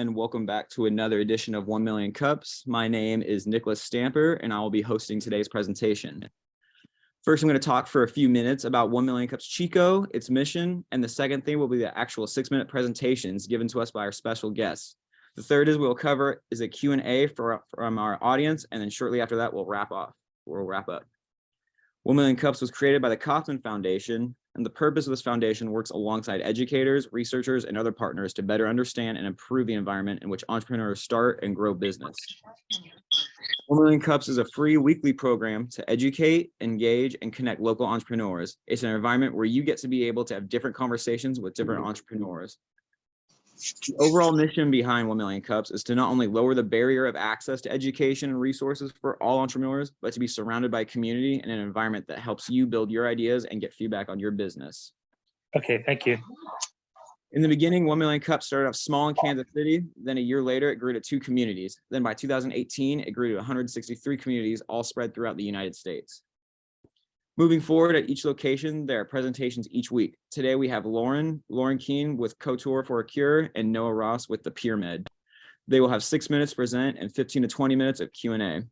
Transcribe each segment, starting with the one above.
And welcome back to another edition of 1 Million Cups. My name is Nicholas Stamper, and I will be hosting today's presentation. First, I'm going to talk for a few minutes about 1 Million Cups Chico, its mission, and the second thing will be the actual 6-minute presentations given to us by our special guests. The third is we'll cover is a Q&A from our audience, and then shortly after that, we'll wrap up. 1 Million Cups was created by the Kauffman Foundation, and the purpose of this foundation works alongside educators, researchers, and other partners to better understand and improve the environment in which entrepreneurs start and grow business. 1 Million Cups is a free weekly program to educate, engage, and connect local entrepreneurs. It's an environment where you get to be able to have different conversations with different entrepreneurs. The overall mission behind 1 Million Cups is to not only lower the barrier of access to education and resources for all entrepreneurs, but to be surrounded by a community and an environment that helps you build your ideas and get feedback on your business. Okay, thank you. In the beginning, 1 Million Cups started off small in Kansas City. Then a year later, it grew to 2 communities. Then by 2018, it grew to 163 communities, all spread throughout the United States. Moving forward, at each location, there are presentations each week. Today, we have Lauren Keene with Couture for a Cure and Noah Ross with the PYRAMED. They will have 6 minutes to present and 15 to 20 minutes of Q&A.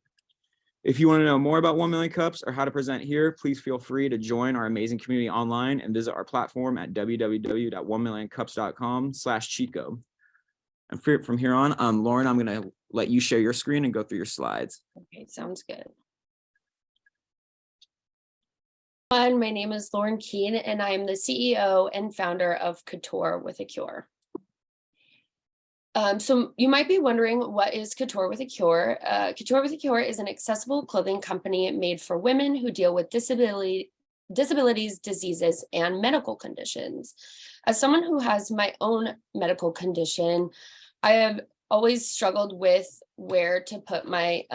If you want to know more about 1 Million Cups or how to present here, please feel free to join our amazing community online and visit our platform at www.1millioncups.com/Chico. And from here on, Lauren, I'm going to let you share your screen and go through your slides. Okay, sounds good. My name is Lauren Keene, and I am the CEO and founder of Couture with a Cure. So you might be wondering, what is Couture with a Cure? Couture with a Cure is an accessible clothing company made for women who deal with disabilities, diseases, and medical conditions. As someone who has my own medical condition, I have always struggled with where to put my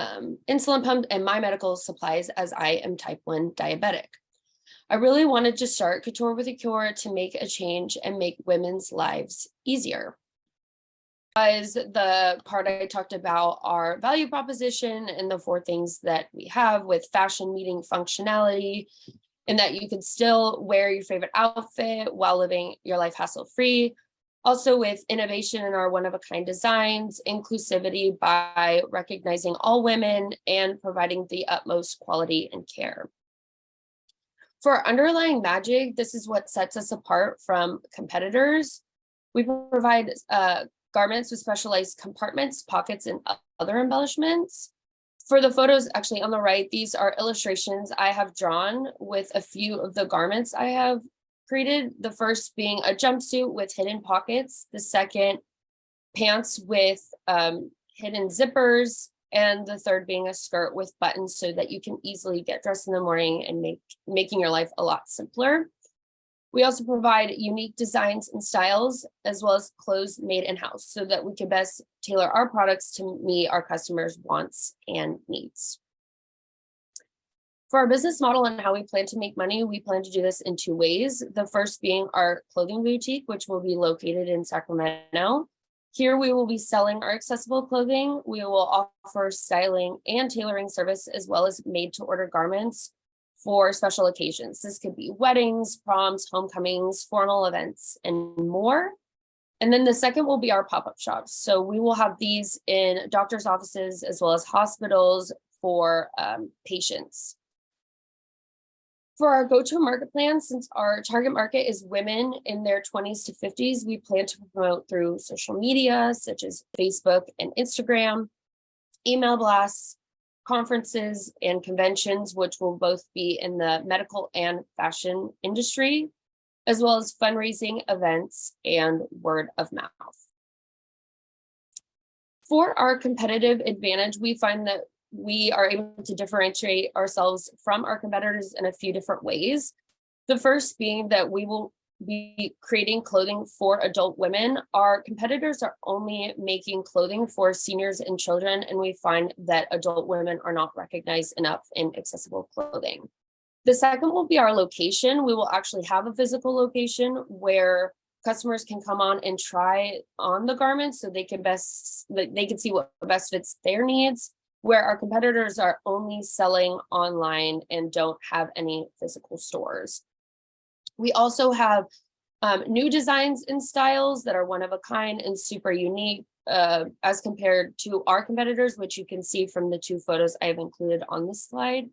insulin pump and my medical supplies, as I am type 1 diabetic. I really wanted to start Couture with a Cure to make a change and make women's lives easier. As the part I talked about our value proposition and the 4 things that we have with fashion meeting functionality, and that you can still wear your favorite outfit while living your life hassle-free. Also with innovation in our one-of-a-kind designs, inclusivity by recognizing all women, and providing the utmost quality and care. For our underlying magic, this is what sets us apart from competitors. We provide garments with specialized compartments, pockets, and other embellishments. For the photos actually on the right, these are illustrations I have drawn with a few of the garments I have created. The first being a jumpsuit with hidden pockets, the second pants with hidden zippers, and the third being a skirt with buttons so that you can easily get dressed in the morning and making your life a lot simpler. We also provide unique designs and styles, as well as clothes made in-house, so that we can best tailor our products to meet our customers' wants and needs. For our business model and how we plan to make money, we plan to do this in 2 ways. The first being our clothing boutique, which will be located in Sacramento. Here we will be selling our accessible clothing. We will offer styling and tailoring service, as well as made-to-order garments for special occasions. This could be weddings, proms, homecomings, formal events, and more. And then the second will be our pop-up shops. So we will have these in doctors' offices as well as hospitals for patients. For our go-to-market plan, since our target market is women in their 20s to 50s, we plan to promote through social media, such as Facebook and Instagram, email blasts, conferences, and conventions, which will both be in the medical and fashion industry, as well as fundraising events and word of mouth. For our competitive advantage, we find that we are able to differentiate ourselves from our competitors in a few different ways. The first being that we will be creating clothing for adult women. Our competitors are only making clothing for seniors and children, and we find that adult women are not recognized enough in accessible clothing. The second will be our location. We will actually have a physical location where customers can come on and try on the garments so they can see what best fits their needs, where our competitors are only selling online and don't have any physical stores. We also have new designs and styles that are one of a kind and super unique as compared to our competitors, which you can see from the 2 photos I have included on this slide.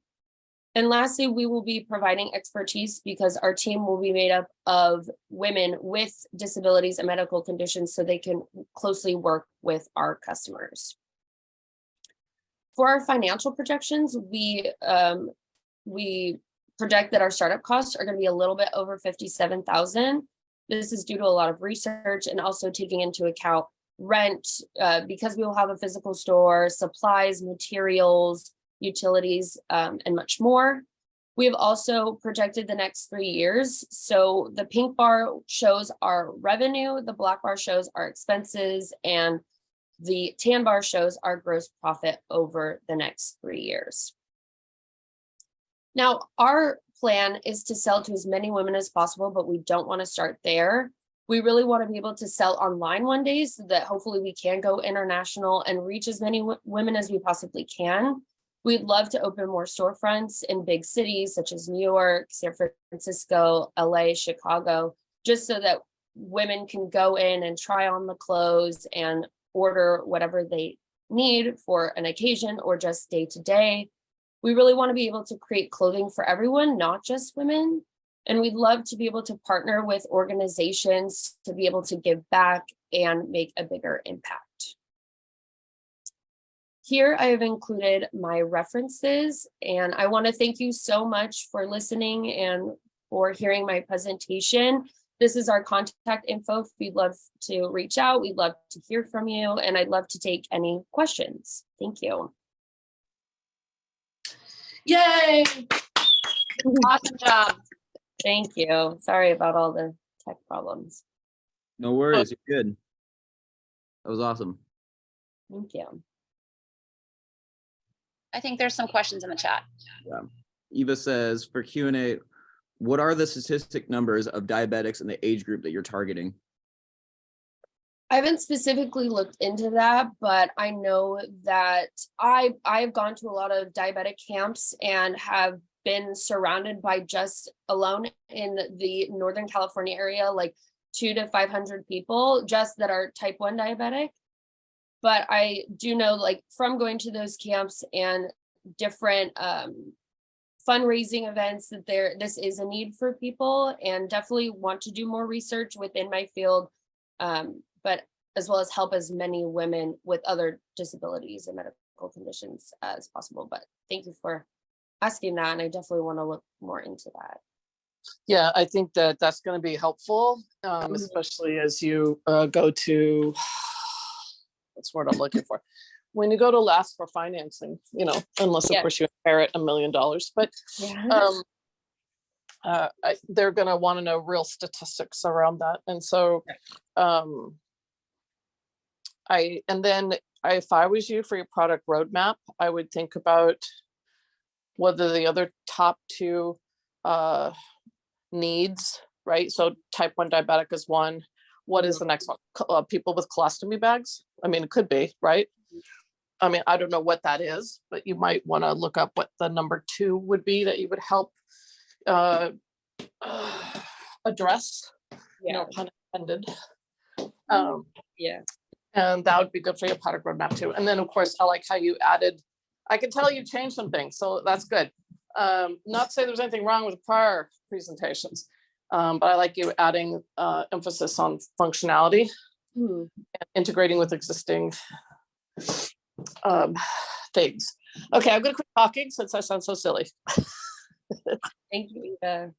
And lastly, we will be providing expertise because our team will be made up of women with disabilities and medical conditions so they can closely work with our customers. For our financial projections, we project that our startup costs are going to be a little bit over $57,000. This is due to a lot of research and also taking into account rent, because we will have a physical store, supplies, materials, utilities, and much more. We have also projected the next 3 years. So the pink bar shows our revenue, the black bar shows our expenses, and the tan bar shows our gross profit over the next 3 years. Now, our plan is to sell to as many women as possible, but we don't want to start there. We really want to be able to sell online one day so that hopefully we can go international and reach as many women as we possibly can. We'd love to open more storefronts in big cities such as New York, San Francisco, LA, Chicago, just so that women can go in and try on the clothes and order whatever they need for an occasion or just day to day. We really want to be able to create clothing for everyone, not just women. And we'd love to be able to partner with organizations to be able to give back and make a bigger impact. Here I have included my references, and I want to thank you so much for listening and for hearing my presentation. This is our contact info. If you'd love to reach out, we'd love to hear from you, and I'd love to take any questions. Thank you. Yay! Awesome job. Thank you. Sorry about all the tech problems. No worries, you're good. That was awesome. Thank you. I think there's some questions in the chat. Yeah. Eva says, for Q&A, what are the statistic numbers of diabetics in the age group that you're targeting? I haven't specifically looked into that, but I know that I've gone to a lot of diabetic camps and have been surrounded by just alone in the Northern California area, like 200 to 500 people just that are type 1 diabetic. But I do know, like, from going to those camps and different fundraising events, that this is a need for people, and definitely want to do more research within my field, but as well as help as many women with other disabilities and medical conditions as possible. But thank you for asking that, and I definitely want to look more into that. Yeah, I think that that's going to be helpful, especially as you go to, that's what I'm looking for. When you go to ask for financing, you know, unless of course you inherit $1 million, but they're going to want to know real statistics around that. And so if I was you for your product roadmap, I would think about whether the other top 2 needs, right? So type 1 diabetic is one. What is the next one? People with colostomy bags. I mean, it could be, right? I mean, I don't know what that is, but you might want to look up what the number 2 would be that you would help address, you know, pun intended. And that would be good for your product roadmap too. And then of course, I like how you added, I can tell you changed some things, so that's good. Not to say there's anything wrong with prior presentations, but I like you adding emphasis on functionality and integrating with existing things. Okay, I'm gonna quit talking since I sound so silly. Thank you, Eva.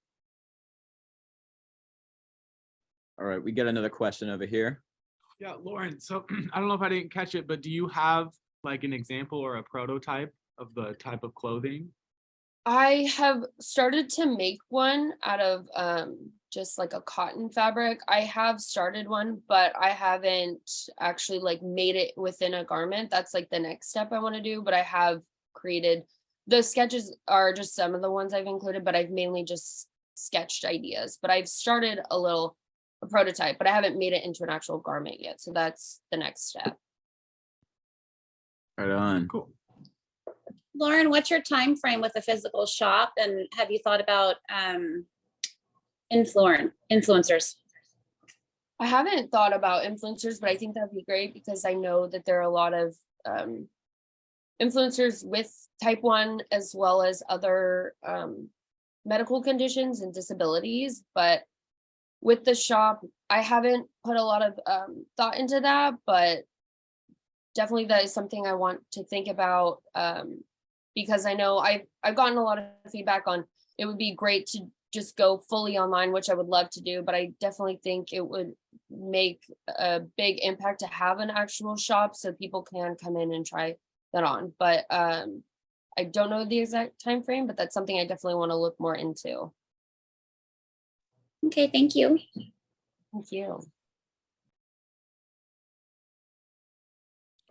All right, we get another question over here. Yeah, Lauren, so I don't know if I didn't catch it, but do you have like an example or a prototype of the type of clothing? I have started to make one out of just like a cotton fabric. I have started one, but I haven't actually like made it within a garment. That's like the next step I want to do, but I have created, the sketches are just some of the ones I've included, but I've mainly just sketched ideas. But I've started a prototype, but I haven't made it into an actual garment yet. So that's the next step. Right on. Cool. Lauren, what's your time frame with the physical shop, and have you thought about influencers? I haven't thought about influencers, but I think that'd be great because I know that there are a lot of influencers with type 1 as well as other medical conditions and disabilities. But with the shop, I haven't put a lot of thought into that, but definitely that is something I want to think about because I know I've gotten a lot of feedback on it would be great to just go fully online, which I would love to do, but I definitely think it would make a big impact to have an actual shop so people can come in and try that on. But I don't know the exact time frame, but that's something I definitely want to look more into. Okay, thank you. Thank you.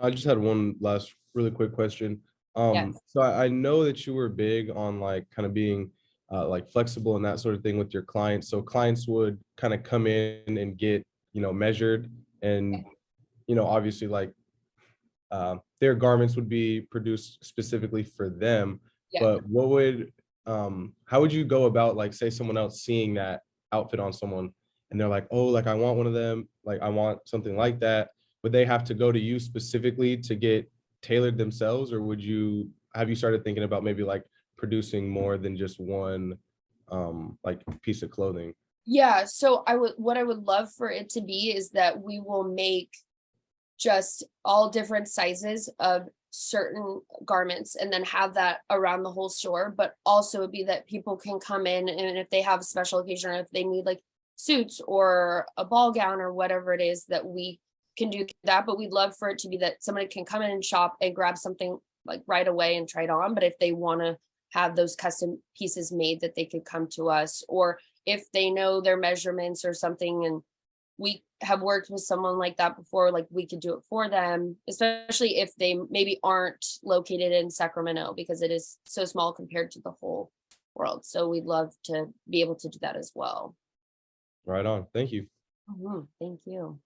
I just had one last really quick question. So I know that you were big on like kind of being like flexible and that sort of thing with your clients. So clients would kind of come in and get, measured and, obviously like their garments would be produced specifically for them. Yeah. But how would you go about like, say someone else seeing that outfit on someone and they're like, oh, like I want one of them, like I want something like that. Would they have to go to you specifically to get tailored themselves, or have you started thinking about maybe like producing more than just one like piece of clothing? Yeah, so what I would love for it to be is that we will make just all different sizes of certain garments and then have that around the whole store, but also it'd be that people can come in and if they have a special occasion or if they need like suits or a ball gown or whatever it is that we can do that. But we'd love for it to be that somebody can come in and shop and grab something like right away and try it on. But if they want to have those custom pieces made, that they could come to us, or if they know their measurements or something and we have worked with someone like that before, like we could do it for them, especially if they maybe aren't located in Sacramento because it is so small compared to the whole world. So we'd love to be able to do that as well. Right on. Thank you. Thank you.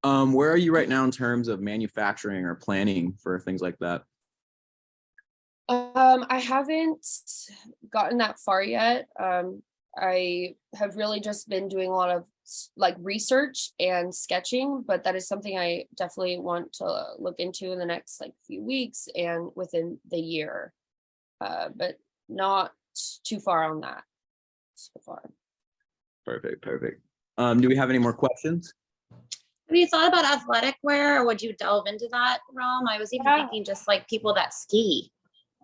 Where are you right now in terms of manufacturing or planning for things like that? I haven't gotten that far yet. I have really just been doing a lot of like research and sketching, but that is something I definitely want to look into in the next like few weeks and within the year. But not too far on that so far. Perfect. Do we have any more questions? Have you thought about athletic wear or would you delve into that realm? I was even thinking just like people that ski.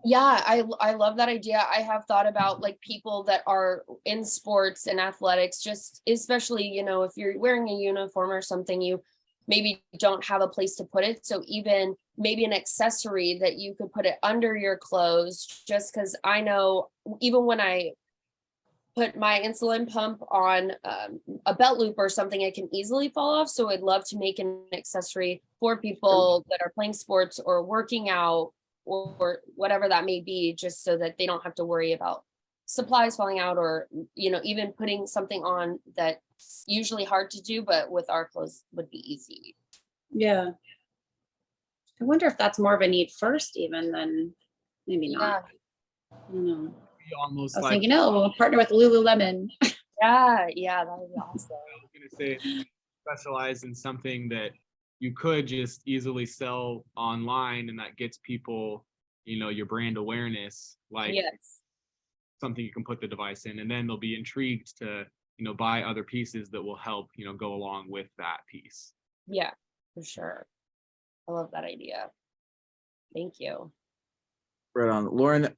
Yeah, I love that idea. I have thought about like people that are in sports and athletics, just especially, if you're wearing a uniform or something, you maybe don't have a place to put it. So even maybe an accessory that you could put it under your clothes, just because I know even when I put my insulin pump on a belt loop or something, it can easily fall off. So I'd love to make an accessory for people that are playing sports or working out or whatever that may be, just so that they don't have to worry about supplies falling out or, even putting something on that's usually hard to do, but with our clothes would be easy. Yeah. I wonder if that's more of a need first even than maybe not. I don't know. Almost I was like thinking, we'll partner with Lululemon. Yeah, that would be awesome. I was gonna say specialize in something that you could just easily sell online and that gets people, your brand awareness, like Yes. something you can put the device in, and then they'll be intrigued to, buy other pieces that will help, go along with that piece. Yeah, for sure. I love that idea. Thank you. Right on. Lauren,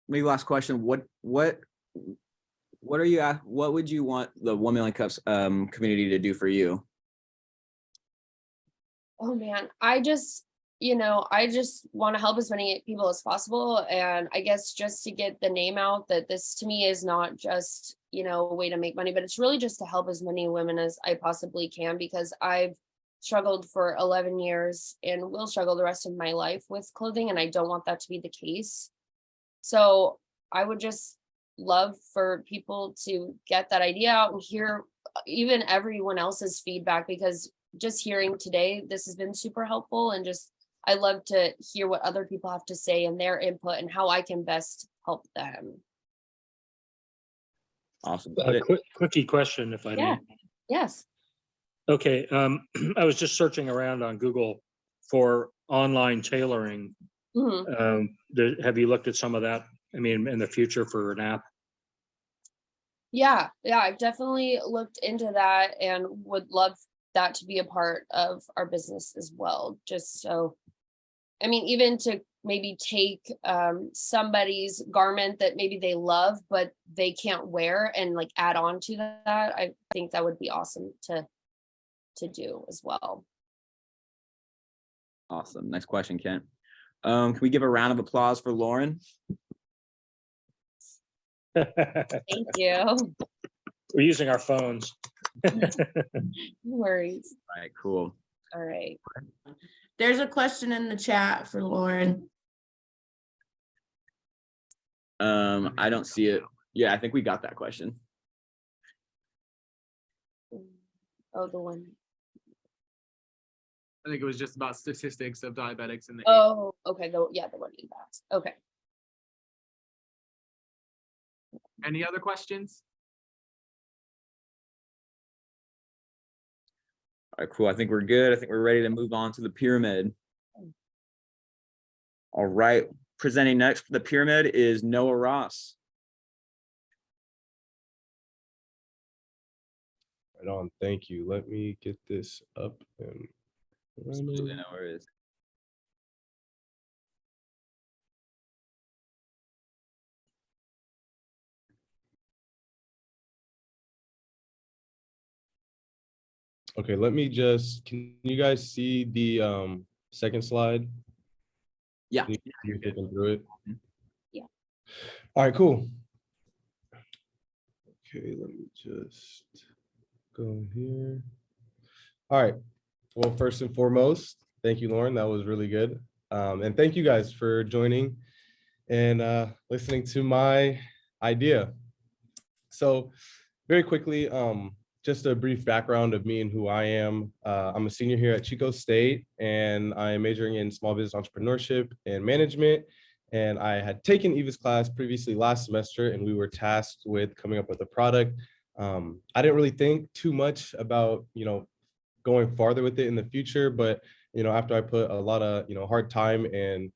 maybe last question. What would you want the 1 Million Cups community to do for you? Oh man, I just want to help as many people as possible. And I guess just to get the name out that this to me is not just, a way to make money, but it's really just to help as many women as I possibly can, because I've struggled for 11 years and will struggle the rest of my life with clothing. And I don't want that to be the case. So I would just love for people to get that idea out and hear even everyone else's feedback, because just hearing today, this has been super helpful. And just, I love to hear what other people have to say and their input and how I can best help them. Awesome. Quickie question, if I Yeah. may. Yes. Okay, I was just searching around on Google for online tailoring. Mhm. Have you looked at some of that? I mean, in the future for an app? Yeah, I've definitely looked into that and would love that to be a part of our business as well. Just so, I mean, even to maybe take somebody's garment that maybe they love, but they can't wear and like add on to that. I think that would be awesome to do as well. Awesome. Next question, Kent. Can we give a round of applause for Lauren? Thank you. We're using our phones. No worries. All right, cool. All right. There's a question in the chat for Lauren. I don't see it. Yeah, I think we got that question. Oh, the one. I think it was just about statistics of diabetics in the Oh, okay. The one you asked. Okay. Any other questions? All right, cool. I think we're good. I think we're ready to move on to the pyramid. All right. Presenting next for the pyramid is Noah Ross. Right on. Thank you. Let me get this up and Absolutely, running. no worries. Okay, let me just, can you guys see the second slide? Yeah. You're flipping through it? Yeah. All right, cool. Okay, let me just go here. All right. Well, first and foremost, thank you, Lauren. That was really good. And thank you guys for joining and listening to my idea. So very quickly, just a brief background of me and who I am. I'm a senior here at Chico State, and I am majoring in small business entrepreneurship and management. And I had taken Eva's class previously last semester, and we were tasked with coming up with a product. I didn't really think too much about, going farther with it in the future, but after I put a lot of hard time and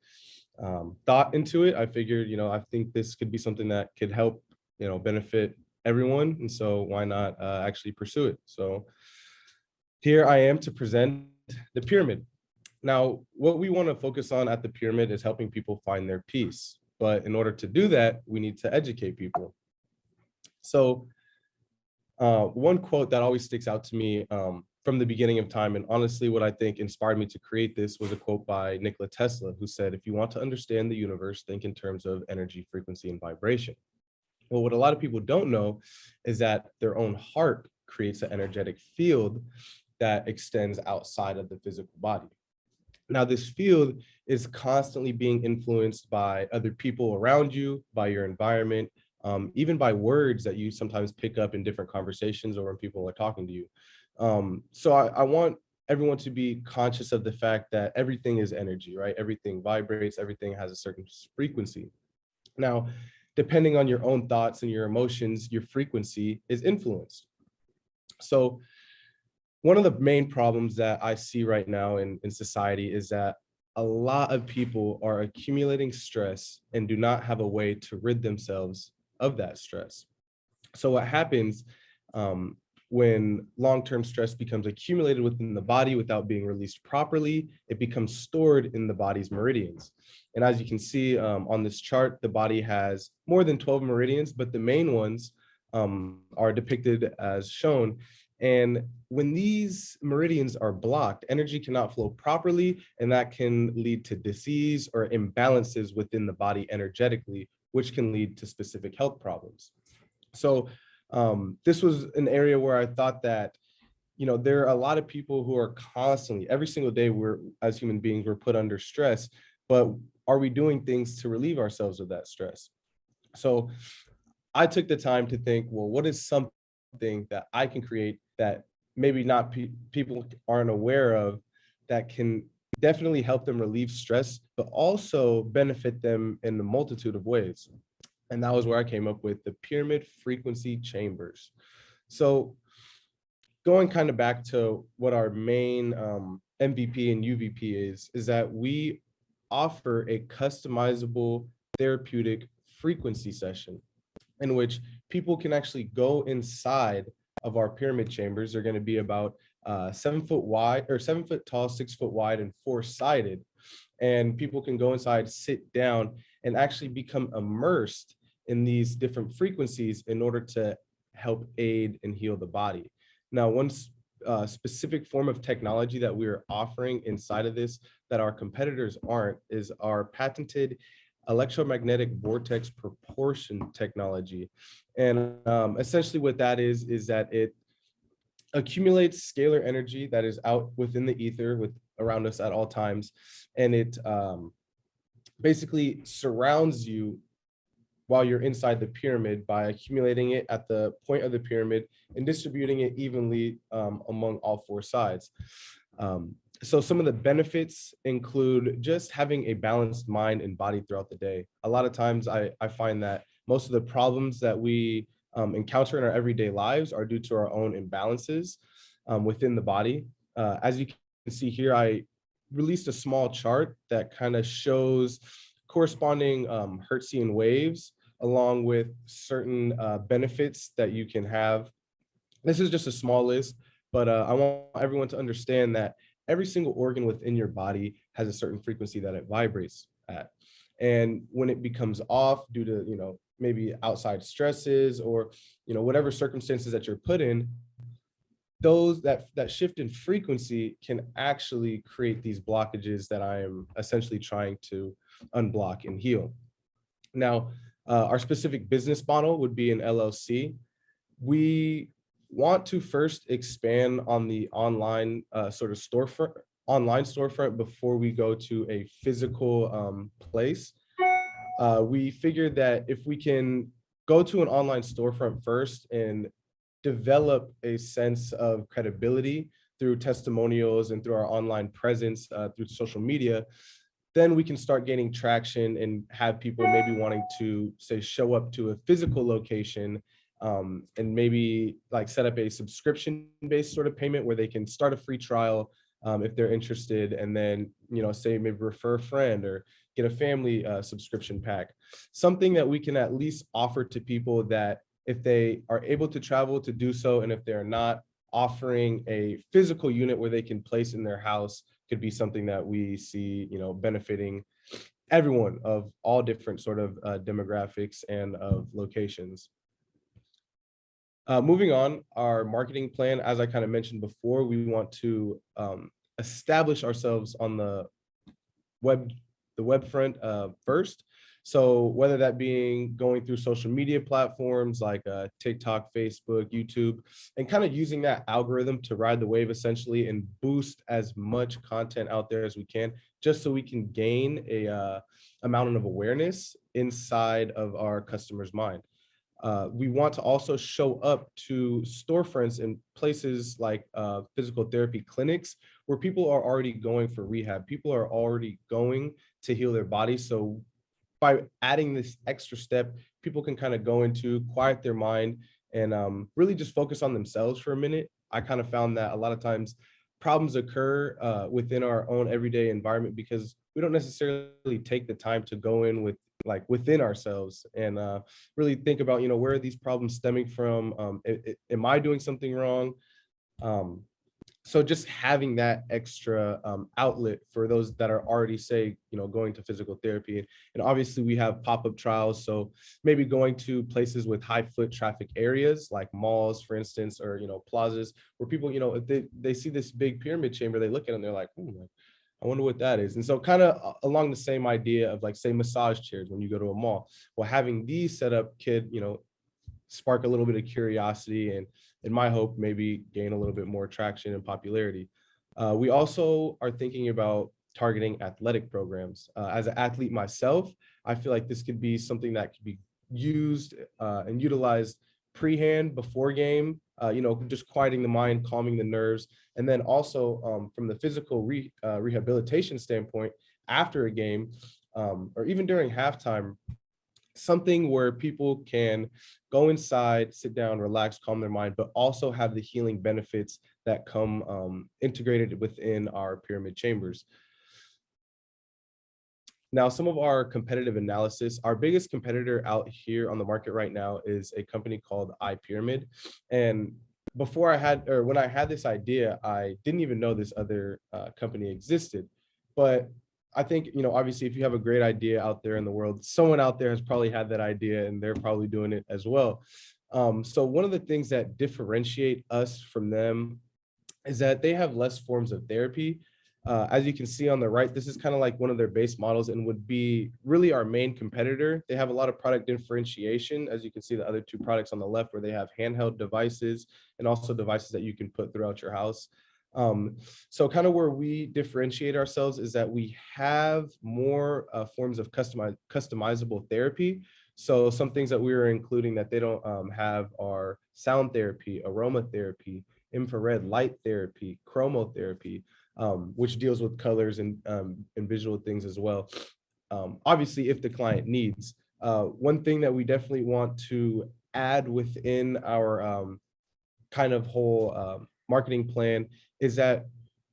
thought into it, I figured I think this could be something that could help benefit everyone, and so why not actually pursue it. So here I am to present the pyramid. Now, what we want to focus on at the pyramid is helping people find their peace, but in order to do that, we need to educate people. So one quote that always sticks out to me from the beginning of time, and honestly what I think inspired me to create this, was a quote by Nikola Tesla, who said, "If you want to understand the universe, think in terms of energy, frequency, and vibration." Well, what a lot of people don't know is that their own heart creates an energetic field that extends outside of the physical body. Now, this field is constantly being influenced by other people around you, by your environment, even by words that you sometimes pick up in different conversations or when people are talking to you. So I want everyone to be conscious of the fact that everything is energy, right? Everything vibrates, everything has a certain frequency. Now, depending on your own thoughts and your emotions, your frequency is influenced. So one of the main problems that I see right now in society is that a lot of people are accumulating stress and do not have a way to rid themselves of that stress. So what happens when long-term stress becomes accumulated within the body without being released properly, it becomes stored in the body's meridians. And as you can see on this chart, the body has more than 12 meridians, but the main ones are depicted as shown. And when these meridians are blocked, energy cannot flow properly, and that can lead to disease or imbalances within the body energetically, which can lead to specific health problems. So this was an area where I thought that, there are a lot of people who are constantly, every single day, as human beings, we're put under stress, but are we doing things to relieve ourselves of that stress? So I took the time to think, well, what is something that I can create that maybe not people aren't aware of, that can definitely help them relieve stress, but also benefit them in a multitude of ways. And that was where I came up with the pyramid frequency chambers. So going kind of back to what our main MVP and UVP is that we offer a customizable therapeutic frequency session in which people can actually go inside of our pyramid chambers. They're going to be about 7 foot wide, or 7 foot tall, 6 foot wide, and 4-sided. And people can go inside, sit down, and actually become immersed in these different frequencies in order to help aid and heal the body. Now, one specific form of technology that we are offering inside of this that our competitors aren't is our patented electromagnetic vortex proportion technology. And essentially what that is that it accumulates scalar energy that is out within the ether around us at all times. And it basically surrounds you while you're inside the pyramid by accumulating it at the point of the pyramid and distributing it evenly among all 4 sides. So some of the benefits include just having a balanced mind and body throughout the day. A lot of times I find that most of the problems that we encounter in our everyday lives are due to our own imbalances within the body. As you can see here, I released a small chart that kind of shows corresponding Hertzian waves along with certain benefits that you can have. This is just a small list, but I want everyone to understand that every single organ within your body has a certain frequency that it vibrates at. And when it becomes off due to, maybe outside stresses or, whatever circumstances that you're put in, that shift in frequency can actually create these blockages that I am essentially trying to unblock and heal. Now, our specific business model would be an LLC. We want to first expand on the online sort of storefront before we go to a physical place. We figured that if we can go to an online storefront first and develop a sense of credibility through testimonials and through our online presence through social media, then we can start gaining traction and have people maybe wanting to, say, show up to a physical location and maybe like set up a subscription-based sort of payment where they can start a free trial if they're interested, and then, say maybe refer a friend or get a family subscription pack. Something that we can at least offer to people that if they are able to travel to do so, and if they're not, offering a physical unit where they can place in their house could be something that we see, benefiting everyone of all different sort of demographics and of locations. Moving on, our marketing plan, as I kind of mentioned before, we want to establish ourselves on the web front first. So whether that being going through social media platforms like TikTok, Facebook, YouTube, and kind of using that algorithm to ride the wave essentially and boost as much content out there as we can, just so we can gain a amount of awareness inside of our customer's mind. We want to also show up to storefronts in places like physical therapy clinics where people are already going for rehab. People are already going to heal their body. So by adding this extra step, people can kind of go into, quiet their mind, and really just focus on themselves for a minute. I kind of found that a lot of times problems occur within our own everyday environment because we don't necessarily take the time to go in within ourselves and really think about, where are these problems stemming from? Am I doing something wrong? So just having that extra outlet for those that are already, say, going to physical therapy. And obviously we have pop-up trials. So maybe going to places with high foot traffic areas like malls, for instance, or, plazas where people, if they see this big pyramid chamber, they look at it and they're like, I wonder what that is. And so kind of along the same idea of say massage chairs when you go to a mall, well, having these set up could, spark a little bit of curiosity and, in my hope, maybe gain a little bit more traction and popularity. We also are thinking about targeting athletic programs. As an athlete myself, I feel like this could be something that could be used and utilized pre-hand, before game, just quieting the mind, calming the nerves. And then also from the physical rehabilitation standpoint, after a game, or even during halftime, something where people can go inside, sit down, relax, calm their mind, but also have the healing benefits that come integrated within our pyramid chambers. Now, some of our competitive analysis, our biggest competitor out here on the market right now is a company called PYRAMED. And before when I had this idea, I didn't even know this other company existed. But I think, obviously, if you have a great idea out there in the world, someone out there has probably had that idea and they're probably doing it as well. So one of the things that differentiate us from them is that they have less forms of therapy. As you can see on the right, this is kind of like one of their base models and would be really our main competitor. They have a lot of product differentiation. As you can see, the other two products on the left where they have handheld devices and also devices that you can put throughout your house. So kind of where we differentiate ourselves is that we have more forms of customizable therapy. So some things that we are including that they don't have are sound therapy, aromatherapy, infrared light therapy, chromotherapy, which deals with colors and visual things as well. Obviously, if the client needs. One thing that we definitely want to add within our kind of whole marketing plan is that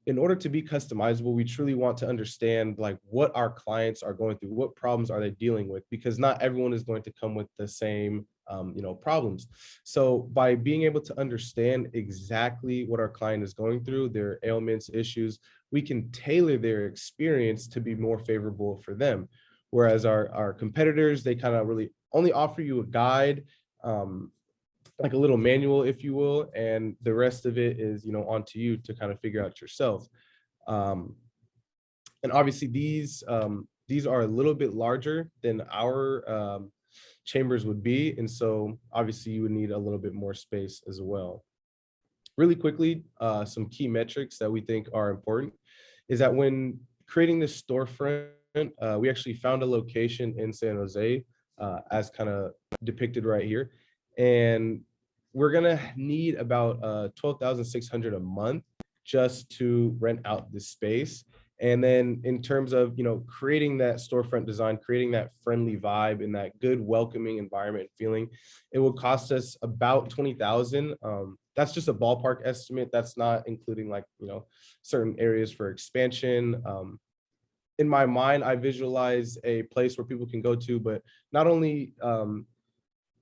in order to be customizable, we truly want to understand like what our clients are going through, what problems are they dealing with, because not everyone is going to come with the same problems. So by being able to understand exactly what our client is going through, their ailments, issues, we can tailor their experience to be more favorable for them. Whereas our competitors, they kind of really only offer you a guide, like a little manual, if you will, and the rest of it is, onto you to kind of figure out yourself. And obviously these are a little bit larger than our chambers would be. And so obviously you would need a little bit more space as well. Really quickly, some key metrics that we think are important is that when creating this storefront, we actually found a location in San Jose, as kind of depicted right here. And we're gonna need about $12,600 a month just to rent out this space. And then in terms of creating that storefront design, creating that friendly vibe and that good welcoming environment feeling, it will cost us about $20,000. That's just a ballpark estimate. That's not including certain areas for expansion. In my mind, I visualize a place where people can go to, but not only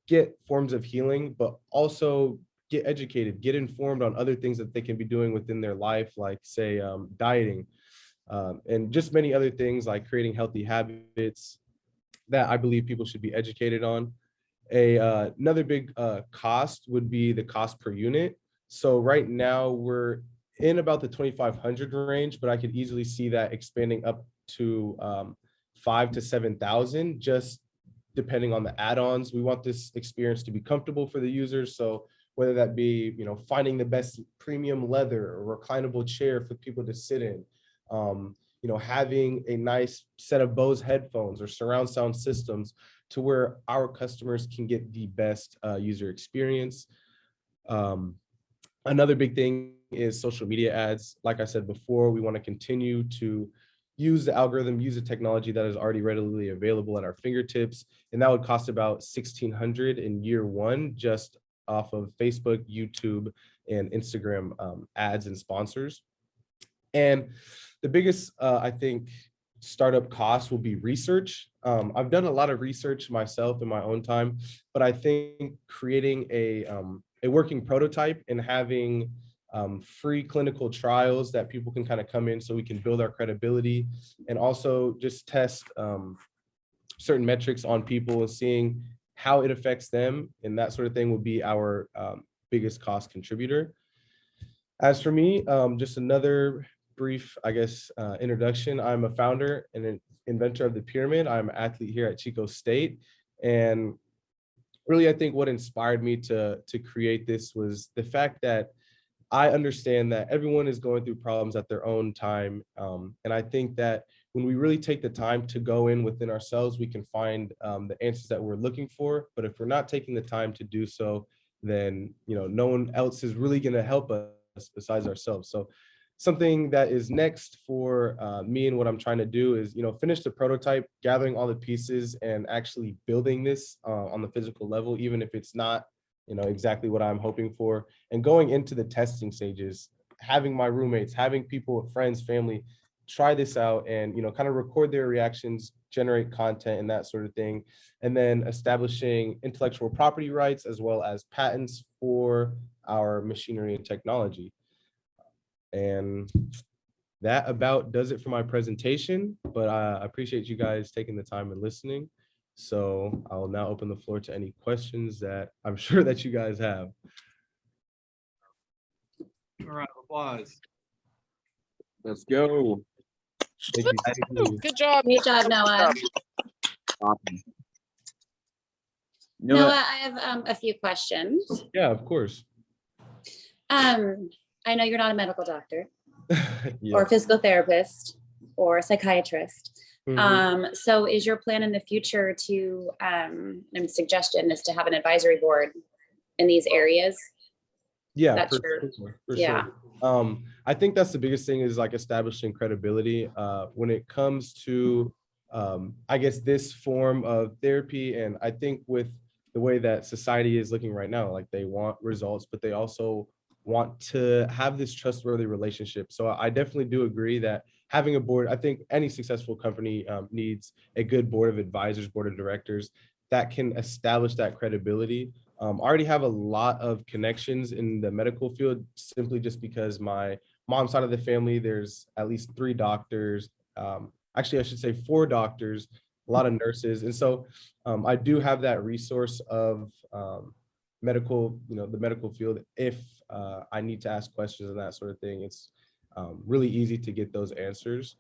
get forms of healing, but also get educated, get informed on other things that they can be doing within their life, like say dieting, and just many other things like creating healthy habits that I believe people should be educated on. Another big cost would be the cost per unit. So right now we're in about the 2,500 range, but I could easily see that expanding up to 5,000 to 7,000, just depending on the add-ons. We want this experience to be comfortable for the users. So whether that be, finding the best premium leather or reclinable chair for people to sit in, having a nice set of Bose headphones or surround sound systems to where our customers can get the best user experience. Another big thing is social media ads. Like I said before, we want to continue to use the algorithm, use the technology that is already readily available at our fingertips. And that would cost about $1,600 in year one, just off of Facebook, YouTube, and Instagram ads and sponsors. And the biggest, I think, startup cost will be research. I've done a lot of research myself in my own time, but I think creating a working prototype and having free clinical trials that people can kind of come in so we can build our credibility and also just test certain metrics on people and seeing how it affects them and that sort of thing will be our biggest cost contributor. As for me, just another brief, introduction. I'm a founder and an inventor of the pyramid. I'm an athlete here at Chico State. And really, I think what inspired me to create this was the fact that I understand that everyone is going through problems at their own time. And I think that when we really take the time to go in within ourselves, we can find the answers that we're looking for. But if we're not taking the time to do so, then no one else is really going to help us besides ourselves. So something that is next for me and what I'm trying to do is, finish the prototype, gathering all the pieces and actually building this on the physical level, even if it's not, exactly what I'm hoping for. And going into the testing stages, having my roommates, having people, friends, family, try this out and, kind of record their reactions, generate content and that sort of thing. And then establishing intellectual property rights as well as patents for our machinery and technology. And that about does it for my presentation, but I appreciate you guys taking the time and listening. So I'll now open the floor to any questions that I'm sure that you guys have. All right, applause. Let's go. Thank you. Thank you. Good job. Great job, Noah. Awesome. Noah, I have a few questions. Yeah, of course. I know you're not a medical doctor Yeah. or a physical therapist or a psychiatrist. Mhm. So is your plan in the future to, and suggestion is to have an advisory board in these areas? Yeah, That's for your- sure, for yeah. sure. I think that's the biggest thing is like establishing credibility when it comes to, I guess, this form of therapy. And I think with the way that society is looking right now, like they want results, but they also want to have this trustworthy relationship. So I definitely do agree that having a board, I think any successful company needs a good board of advisors, board of directors that can establish that credibility. I already have a lot of connections in the medical field simply just because my mom's side of the family, there's at least 3 doctors. Actually, I should say 4 doctors, a lot of nurses. And so I do have that resource of medical, the medical field. If I need to ask questions and that sort of thing, it's really easy to get those answers.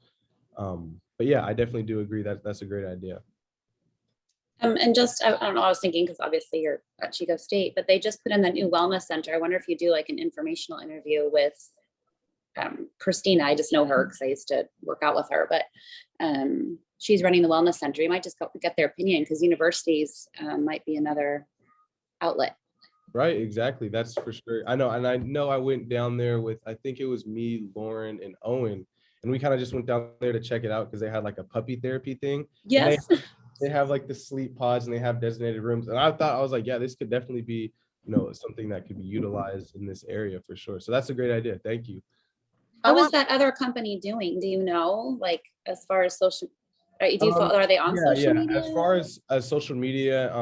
But yeah, I definitely do agree that that's a great idea. And just, I don't know, I was thinking, because obviously you're at Chico State, but they just put in the new wellness center. I wonder if you do like an informational interview with Christina. I just know her because I used to work out with her, but she's running the wellness center. You might just get their opinion because universities might be another outlet. Right, exactly. That's for sure. I know, and I know I went down there with, I think it was me, Lauren, and Owen, and we kind of just went down there to check it out because they had like a puppy therapy thing. Yes. They have like the sleep pods and they have designated rooms. And I was like, yeah, this could definitely be, something that could be utilized in this area for sure. So that's a great idea. Thank you. How is that other company doing? Do you know, like as far as social, are they on social media? As far as social media,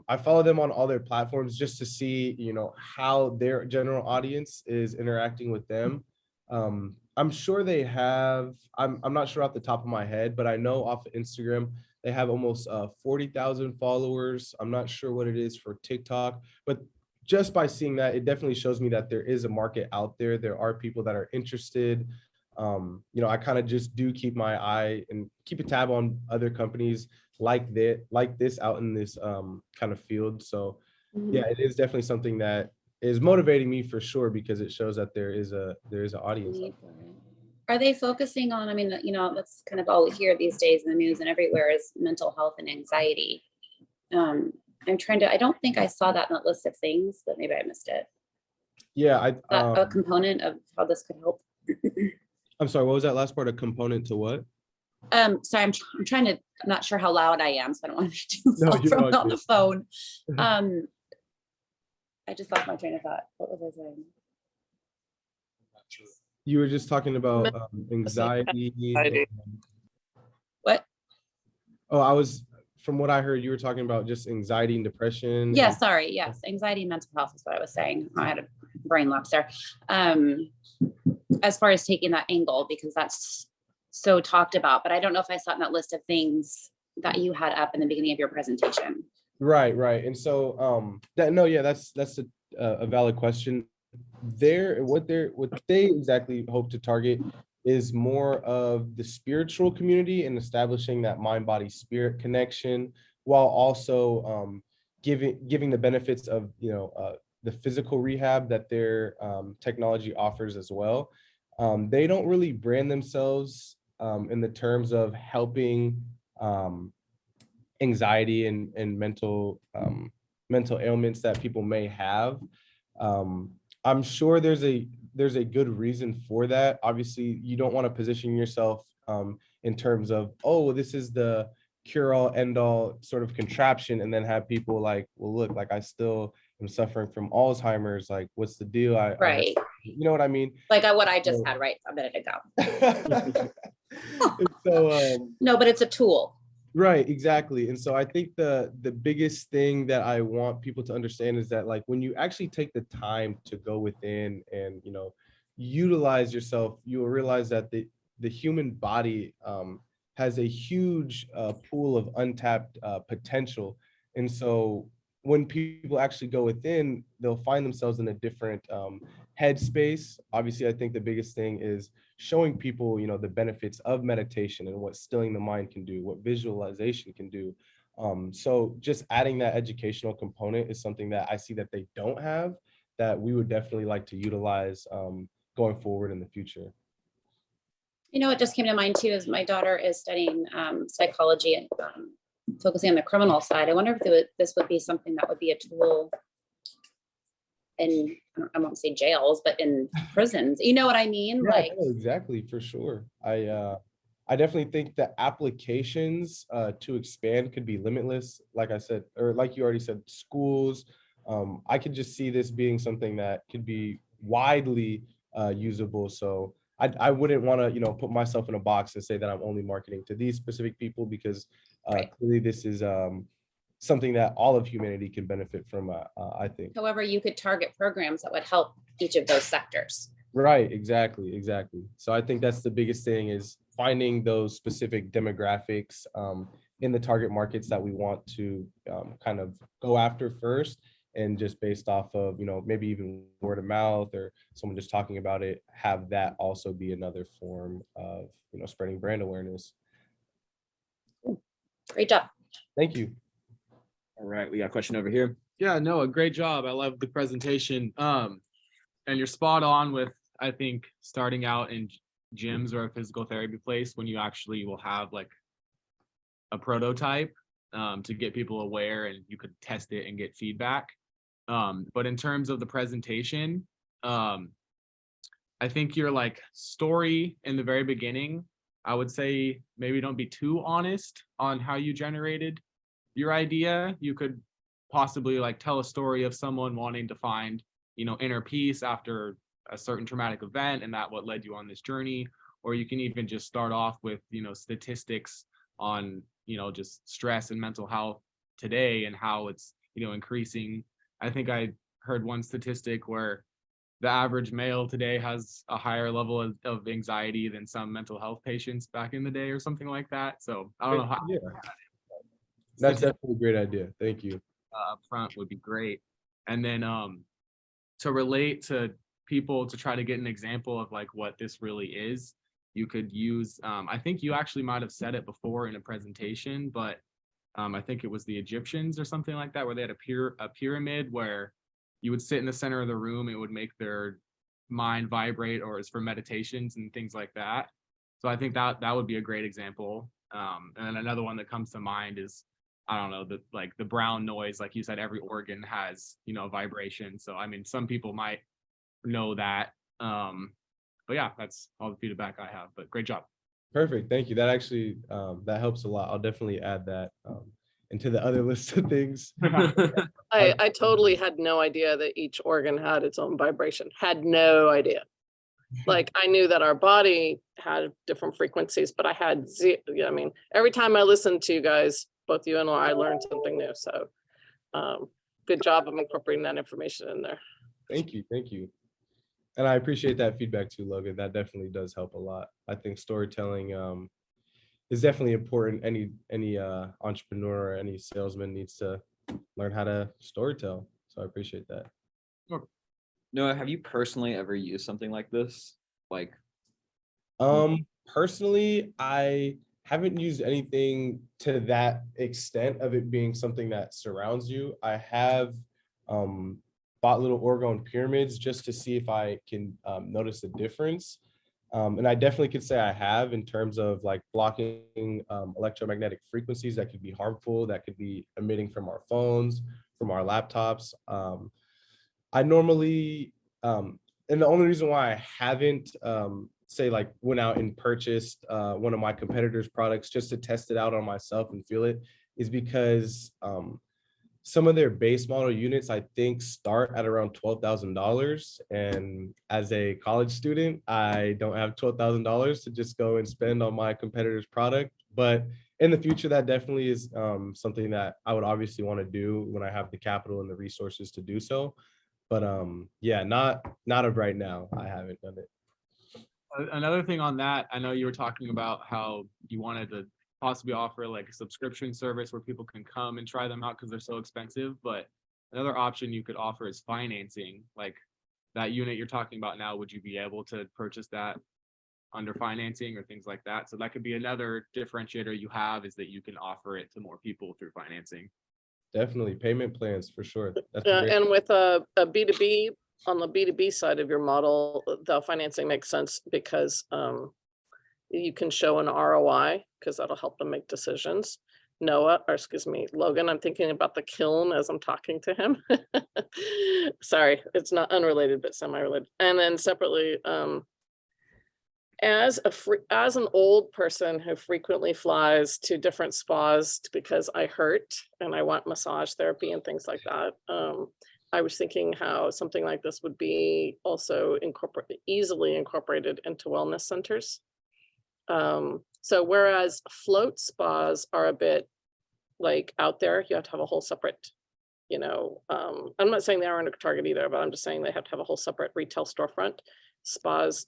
I follow them on all their platforms just to see, how their general audience is interacting with them. I'm sure they have, I'm not sure off the top of my head, but I know off of Instagram, they have almost 40,000 followers. I'm not sure what it is for TikTok, but just by seeing that, it definitely shows me that there is a market out there. There are people that are interested. I kind of just do keep my eye and keep a tab on other companies like this out in this kind of field. So yeah, it is definitely something that is motivating me for sure because it shows that there is an audience. Are they focusing on, I mean, that's kind of all we hear these days in the news and everywhere is mental health and anxiety. I don't think I saw that in the list of things, but maybe I missed it. Yeah, a component of how this could help. I'm sorry, what was that last part? A component to what? Sorry, I'm not sure how loud I am, so I don't want to be too loud on the phone. I just lost my train of thought. What was I saying? You were just talking about anxiety. What? Oh, from what I heard, you were talking about just anxiety and depression. Yeah, sorry. Yes, anxiety and mental health is what I was saying. I had a brain lapse there. As far as taking that angle, because that's so talked about, but I don't know if I saw it in that list of things that you had up in the beginning of your presentation. Right. And so, that's a valid question. What they exactly hope to target is more of the spiritual community and establishing that mind, body, spirit connection, while also giving the benefits of the physical rehab that their technology offers as well. They don't really brand themselves in the terms of helping anxiety and mental ailments that people may have. I'm sure there's there's a good reason for that. Obviously, you don't want to position yourself in terms of, oh, this is the cure all end all sort of contraption, and then have people like, well, look, like I still am suffering from Alzheimer's. Like, what's the deal? Right. You know what I mean? Like what I just So- had right a minute ago. So, No, but it's a tool. right, exactly. And so I think the biggest thing that I want people to understand is that, like, when you actually take the time to go within and, you know, utilize yourself, you will realize that the human body has a huge pool of untapped potential. And so when people actually go within, they'll find themselves in a different headspace. Obviously, I think the biggest thing is showing people, you know, the benefits of meditation and what stilling the mind can do, what visualization can do. So just adding that educational component is something that I see that they don't have, that we would definitely like to utilize going forward in the future. You know, what just came to mind too is my daughter is studying psychology and focusing on the criminal side. I wonder if this would be something that would be a tool in, I won't say jails, but in prisons. You know what I mean? Yeah, Like, no, exactly, for sure. I definitely think the applications to expand could be limitless. Like I said, or like you already said, schools. I could just see this being something that could be widely usable. So I wouldn't want to, you know, put myself in a box and say that I'm only marketing to these specific people, because Right. clearly this is something that all of humanity can benefit from, I think. however, you could target programs that would help each of those sectors. Right, exactly. So I think that's the biggest thing, is finding those specific demographics in the target markets that we want to kind of go after first, and just based off of, you know, maybe even word of mouth or someone just talking about it, have that also be another form of, you know, spreading brand awareness. Great job. Thank you. All right, we got a question over here. Yeah, no, a great job. I love the presentation. And you're spot on with, I think, starting out in gyms or a physical therapy place when you actually will have like a prototype to get people aware, and you could test it and get feedback. But in terms of the presentation, I think your like story in the very beginning, I would say maybe don't be too honest on how you generated your idea. You could possibly like tell a story of someone wanting to find, you know, inner peace after a certain traumatic event, and that what led you on this journey. Or you can even just start off with, you know, statistics on, you know, just stress and mental health today and how it's, you know, increasing. I think I heard one statistic where the average male today has a higher level of anxiety than some mental health patients back in the day or something like that. So I don't know how. Yeah, that's definitely a great idea. Thank you. Up front would be great. And then to relate to people, to try to get an example of like what this really is, you could use, I think you actually might have said it before in a presentation, but I think it was the Egyptians or something like that, where they had a pyramid where you would sit in the center of the room, it would make their mind vibrate, or it's for meditations and things like that. So I think that would be a great example. And then another one that comes to mind is, I don't know, the brown noise. Like you said, every organ has, you know, vibration. So I mean, some people might know that. But yeah, that's all the feedback I have. But great job. Perfect. Thank you. That actually that helps a lot. I'll definitely add that into the other list of things. I totally had no idea that each organ had its own vibration. Had no idea. Like, I knew that our body had different frequencies, but I had I mean, every time I listened to you guys, both you and Laura, I learned something new. So good job of incorporating that information in there. Thank you. Thank you. And I appreciate that feedback too, Logan. That definitely does help a lot. I think storytelling is definitely important. Any entrepreneur or any salesman needs to learn how to storytell. So I appreciate that. Noah, have you personally ever used something like this? Like, Personally, I haven't used anything to that extent of it being something that surrounds you. I have bought little orgone pyramids just to see if I can notice the difference. And I definitely could say I have, in terms of like blocking electromagnetic frequencies that could be harmful, that could be emitting from our phones, from our laptops. I normally and the only reason why I haven't say like went out and purchased one of my competitors' products just to test it out on myself and feel it is because some of their base model units, I think, start at around $12,000. And as a college student, I don't have $12,000 to just go and spend on my competitor's product. But in the future, that definitely is something that I would obviously want to do when I have the capital and the resources to do so. But yeah, not of right now. I haven't done it. Another thing on that, I know you were talking about how you wanted to possibly offer like a subscription service where people can come and try them out because they're so expensive. But another option you could offer is financing. Like that unit you're talking about now, would you be able to purchase that under financing or things like that? So that could be another differentiator you have, is that you can offer it to more people through financing. Definitely payment plans for sure. That's Yeah, great. and with a B2B, on the B2B side of your model, the financing makes sense because you can show an ROI because that'll help them make decisions. Noah, or excuse me, Logan, I'm thinking about the kiln as I'm talking to him. Sorry, it's not unrelated, but semi-related. And then separately, as an old person who frequently flies to different spas because I hurt and I want massage therapy and things like that, I was thinking how something like this would be also easily incorporated into wellness centers. So whereas float spas are a bit like out there, you have to have a whole separate, you know, I'm not saying they aren't a target either, but I'm just saying they have to have a whole separate retail storefront. Spas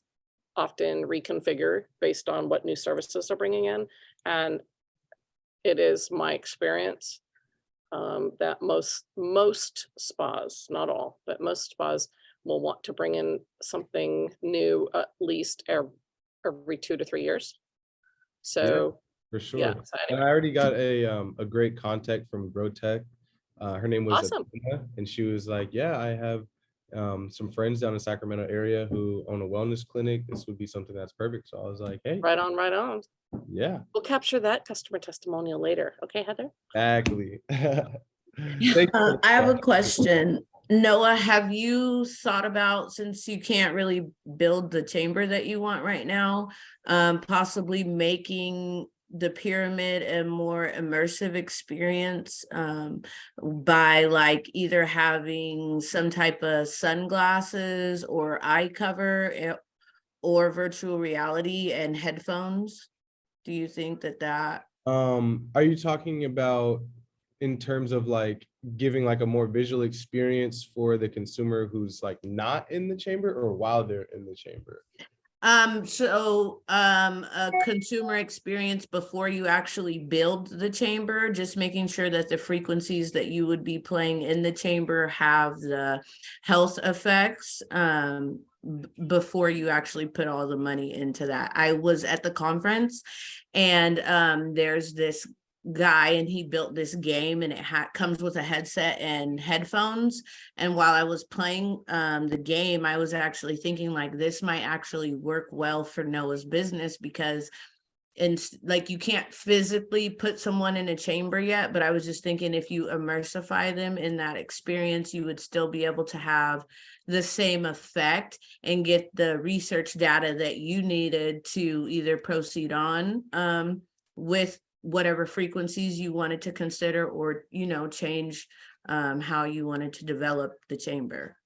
often reconfigure based on what new services they're bringing in. And it is my experience that most spas, not all, but most spas will want to bring in something new at least every 2 to 3 years. So For sure. yeah, so And anyway. I already got a great contact from GrowTech. Her name was Awesome. Athena, and she was like, yeah, I have some friends down in Sacramento area who own a wellness clinic. This would be something that's perfect. So I was like, hey, Right on, right on. yeah, We'll capture that customer testimonial later. Okay, Heather? exactly. Thank you. I have a question. Noah, have you thought about, since you can't really build the chamber that you want right now, possibly making the pyramid a more immersive experience by like either having some type of sunglasses or eye cover or virtual reality and headphones? Do you think that Are you talking about in terms of like giving like a more visual experience for the consumer who's like not in the chamber or while they're in the chamber? A consumer experience before you actually build the chamber, just making sure that the frequencies that you would be playing in the chamber have the health effects before you actually put all the money into that. I was at the conference and there's this guy and he built this game and it comes with a headset and headphones. And while I was playing the game, I was actually thinking like this might actually work well for Noah's business because like you can't physically put someone in a chamber yet, but I was just thinking if you immersify them in that experience, you would still be able to have the same effect and get the research data that you needed to either proceed on with whatever frequencies you wanted to consider or, you know, change how you wanted to develop the chamber.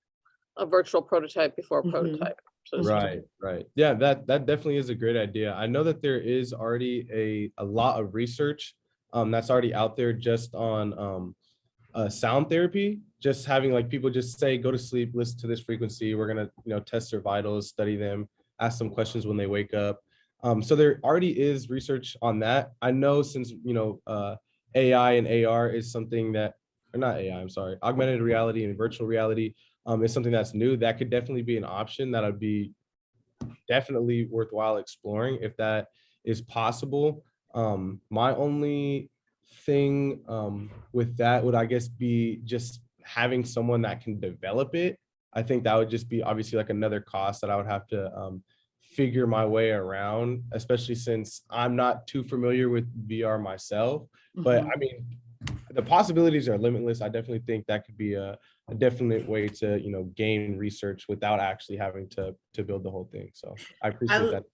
A virtual prototype before prototype. So to speak. Right. Yeah, that definitely is a great idea. I know that there is already a lot of research that's already out there just on sound therapy, just having like people just say, go to sleep, listen to this frequency. We're gonna, you know, test their vitals, study them, ask them questions when they wake up. So there already is research on that. I know since, you know, AI and AR is something that, or not AI, I'm sorry, augmented reality and virtual reality is something that's new. That could definitely be an option that would be definitely worthwhile exploring if that is possible. My only thing with that would, I guess, be just having someone that can develop it. I think that would just be obviously like another cost that I would have to figure my way around, especially since I'm not too familiar with VR myself. But I mean, the possibilities are limitless. I definitely think that could be a a definite way to, gain research without actually having to build the whole thing. So I appreciate that.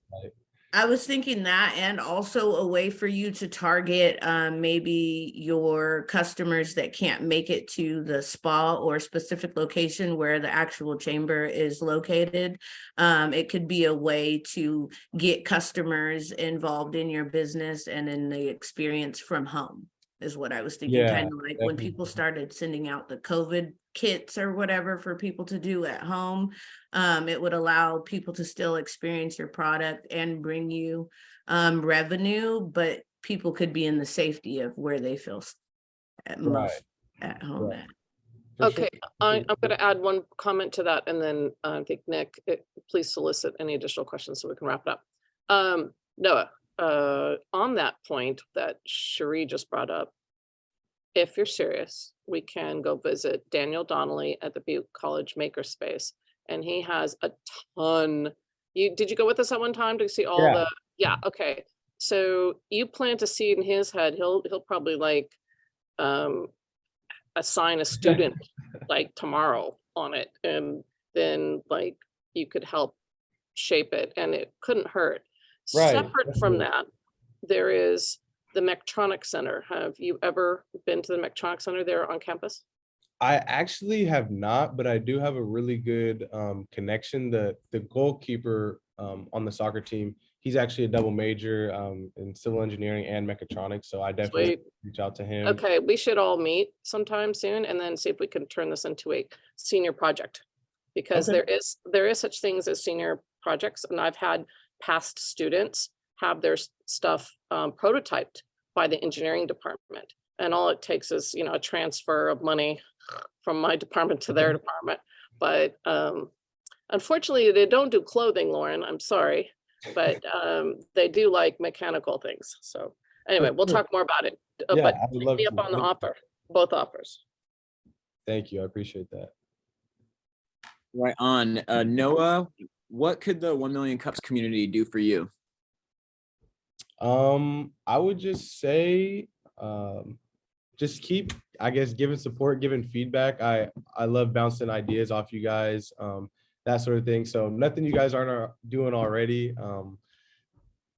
I was thinking that, and also a way for you to target maybe your customers that can't make it to the spa or specific location where the actual chamber is located. It could be a way to get customers involved in your business and in the experience from home, is what I was thinking. Yeah, Kind of like when definitely. people started sending out the COVID kits or whatever for people to do at home. It would allow people to still experience your product and bring you revenue, but people could be in the safety of where they feel at most at home Right. at. For sure. Okay, I'm going to add one comment to that, and then I think Nick, please solicit any additional questions so we can wrap it up. Noah, on that point that Cherie just brought up, if you're serious, we can go visit Daniel Donnelly at the Butte College Makerspace, and he has a ton. Did you go with us at one time to see all Yeah. the? Yeah. Okay. So you plant a seed in his head. He'll probably like assign a student like tomorrow on it, and then like you could help shape it, and it couldn't hurt. Right, Separate from that, there is the Mectronic Center. Have you ever been to the Mectronic Center there on campus? I actually have not, but I do have a really good connection. The goalkeeper on the soccer team, he's actually a double major in civil engineering and mechatronics. So I definitely Sweet. reach out to him. Okay, we should all meet sometime soon and then see if we can turn this into a senior project. Because Okay. there is such things as senior projects, and I've had past students have their stuff prototyped by the engineering department. And all it takes is, a transfer of money from my department to their department. But unfortunately, they don't do clothing, Lauren. I'm sorry, but they do like mechanical things. So anyway, we'll talk more about it. Yeah, But I would take love me up to. on the offer, both offers. Thank you. I appreciate that. Right on. Noah, what could the 1 Million Cups community do for you? I would just say, just keep, I guess, giving support, giving feedback. I love bouncing ideas off you guys, that sort of thing. So nothing you guys aren't doing already.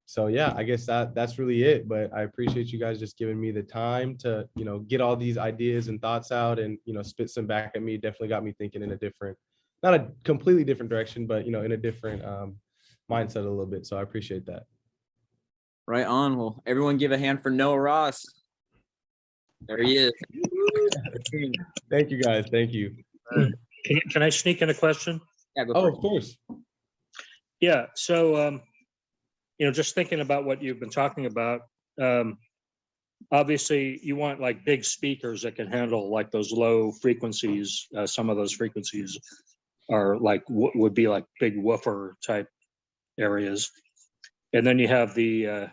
So yeah, I guess that's really it. But I appreciate you guys just giving me the time to, get all these ideas and thoughts out and, spit some back at me. Definitely got me thinking in a different, not a completely different direction, but, in a different mindset a little bit. So I appreciate that. Right on. Well, everyone give a hand for Noah Ross. There he is. Thank you guys. Thank you. Can I sneak in a question? Yeah, go Oh, for of it. course. Yeah, so, just thinking about what you've been talking about, obviously you want like big speakers that can handle like those low frequencies. Some of those frequencies are like, would be like big woofer type areas. And then you have the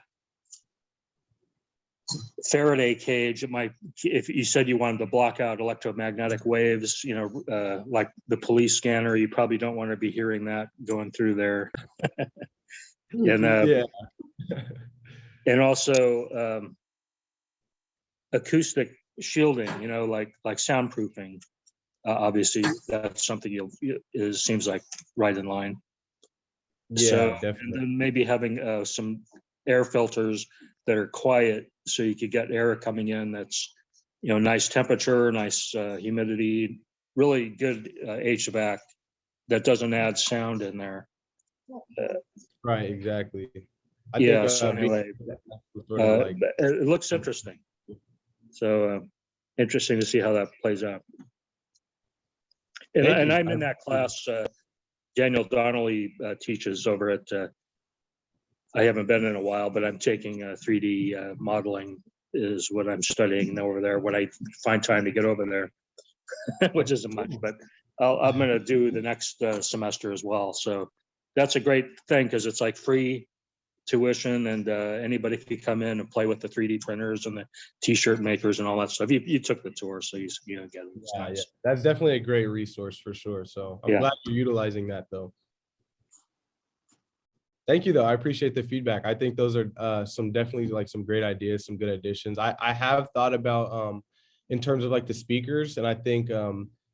Faraday cage. It might, if you said you wanted to block out electromagnetic waves, like the police scanner, you probably don't want to be hearing that going through there. And Yeah. and also acoustic shielding, like soundproofing. Obviously, that's something seems like right in line. Yeah, So, definitely. and then maybe having some air filters that are quiet, so you could get air coming in that's, nice temperature, nice humidity, really good HVAC that doesn't add sound in there. Right, exactly. I Yeah, think so anyway, sort of like, it looks interesting. So interesting to see how that plays out. And, Thank and you. I'm in that class. Daniel Donnelly teaches over at, I haven't been in a while, but I'm taking 3D modeling is what I'm studying over there when I find time to get over there, which isn't much, but I'm going to do the next semester as well. So that's a great thing because it's like free tuition, and anybody can come in and play with the 3D printers and the t-shirt makers and all that stuff. You took the tour, so you get it. It's nice. yeah, that's definitely a great resource for sure. So I'm Yeah. glad you're utilizing that though. Thank you though. I appreciate the feedback. I think those are some definitely like some great ideas, some good additions. I have thought about in terms of like the speakers, and I think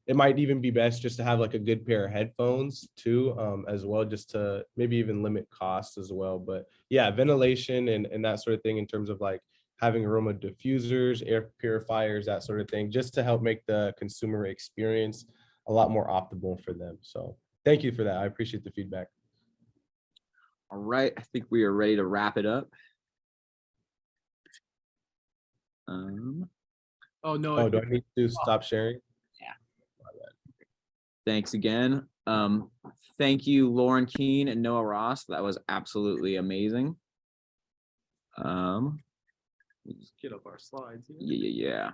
it might even be best just to have like a good pair of headphones too, as well, just to maybe even limit costs as well. But yeah, ventilation and that sort of thing in terms of like having aroma diffusers, air purifiers, that sort of thing, just to help make the consumer experience a lot more optimal for them. So thank you for that. I appreciate the feedback. All right, I think we are ready to wrap it up. Oh, no. Oh, do I need to stop sharing? Thanks again. Thank you, Lauren Keene and Noah Ross. That was absolutely amazing. Just get up our slides. here. Yeah.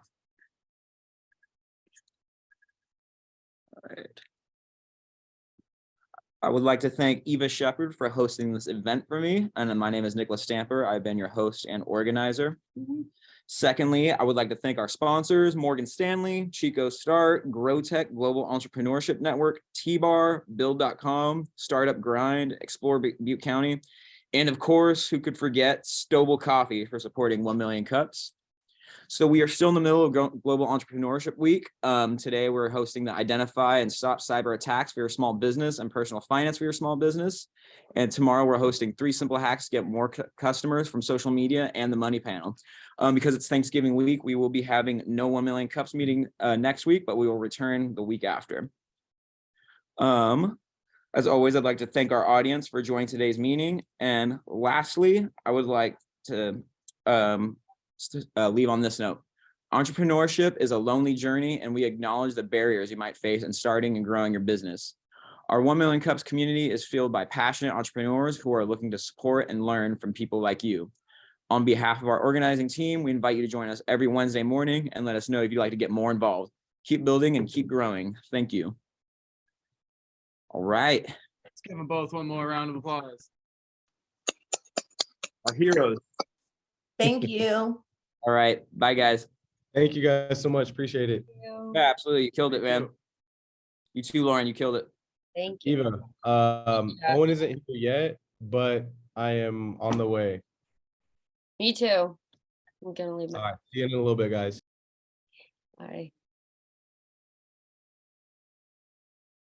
All right. I would like to thank Eva Shepherd for hosting this event for me. And my name is Nicholas Stamper. I've been your host and organizer. Secondly, I would like to thank our sponsors, Morgan Stanley, Chico Start, GrowTech Global Entrepreneurship Network, T-Bar, Build.com, Startup Grind, Explore Butte County, and of course, who could forget Stobel Coffee for supporting 1 Million Cups. So we are still in the middle of Global Entrepreneurship Week. Today, we're hosting the Identify and Stop Cyber Attacks for your small business and personal finance for your small business. And tomorrow, we're hosting 3 simple hacks to get more customers from social media and the money panel. Because it's Thanksgiving week, we will be having no 1 Million Cups meeting next week, but we will return the week after. As always, I'd like to thank our audience for joining today's meeting. And lastly, I would like to leave on this note. Entrepreneurship is a lonely journey, and we acknowledge the barriers you might face in starting and growing your business. Our 1 Million Cups community is filled by passionate entrepreneurs who are looking to support and learn from people like you. On behalf of our organizing team, we invite you to join us every Wednesday morning and let us know if you'd like to get more involved. Keep building and keep growing. Thank you. All right. Let's give them both one more round of applause. Our heroes. Thank you. All right. Bye, guys. Thank you guys so much. Appreciate it. Yeah, absolutely. You killed it, Thank man. You too, Lauren. You killed it. Thank you. Eva, Owen isn't here yet, but I am on the way. Me too. I'm gonna leave All my, right. See you in a little bit, guys. bye.